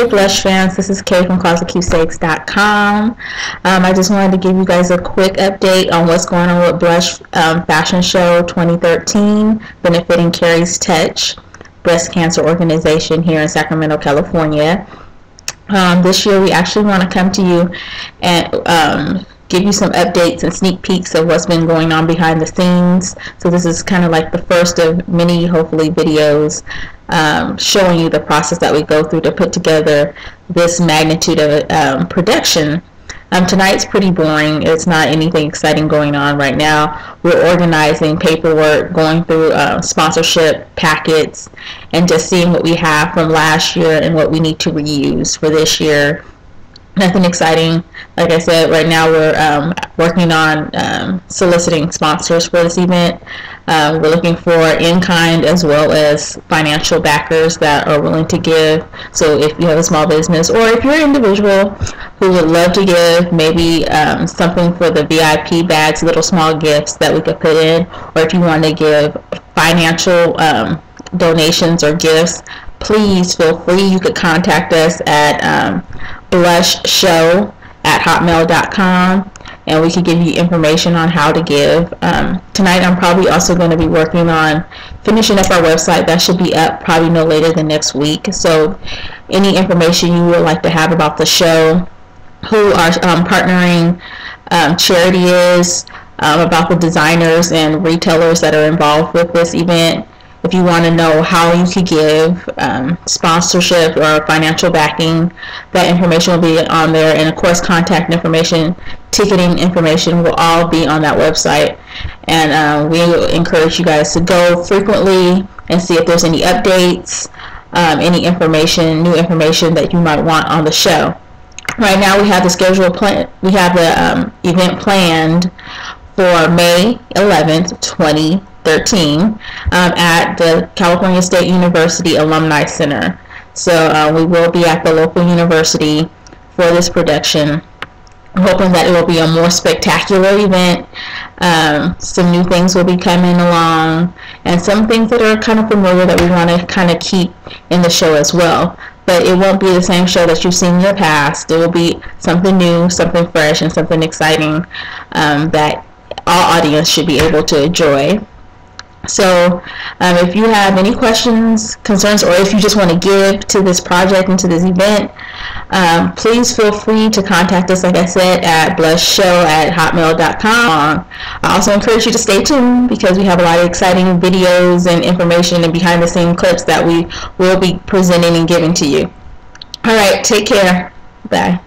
Hey Blush fans, this is Kay from ClosetKeepsakes.com. I just wanted to give you guys a quick update on what's going on with Blush Fashion Show 2013, benefiting Carrie's Touch breast cancer organization here in Sacramento, California. This year we actually want to come to you and give you some updates and sneak peeks of what's been going on behind the scenes. So this is kind of like the first of many, hopefully, videos showing you the process that we go through to put together this magnitude of production. Tonight's pretty boring. It's not anything exciting going on right now. We're organizing paperwork, going through sponsorship packets, and just seeing what we have from last year and what we need to reuse for this year. Nothing exciting. Like I said, right now we're working on soliciting sponsors for this event. We're looking for in-kind as well as financial backers that are willing to give. So if you have a small business or if you're an individual who would love to give maybe something for the VIP bags, little small gifts that we could put in, or if you want to give financial donations or gifts, please feel free. You could contact us at blushshow@hotmail.com, and we can give you information on how to give. Tonight I'm probably also going to be working on finishing up our website. That should be up probably no later than next week. So any information you would like to have about the show, who our partnering charity is, about the designers and retailers that are involved with this event. If you want to know how you could give sponsorship or financial backing, that information will be on there. And of course, contact information, ticketing information will all be on that website. And we encourage you guys to go frequently and see if there's any updates, any information, new information that you might want on the show. Right now we have the schedule plan. We have the event planned for May 11th, 2013 at the California State University Alumni Center. So we will be at the local university for this production. I'm hoping that it will be a more spectacular event. Some new things will be coming along, and some things that are kind of familiar that we want to kind of keep in the show as well. But it won't be the same show that you've seen in the past. It will be something new, something fresh, and something exciting that all audience should be able to enjoy. So if you have any questions, concerns, or if you just want to give to this project and to this event, please feel free to contact us, like I said, at blushshow@hotmail.com. I also encourage you to stay tuned because we have a lot of exciting videos and information and behind the scenes clips that we will be presenting and giving to you. All right, take care. Bye.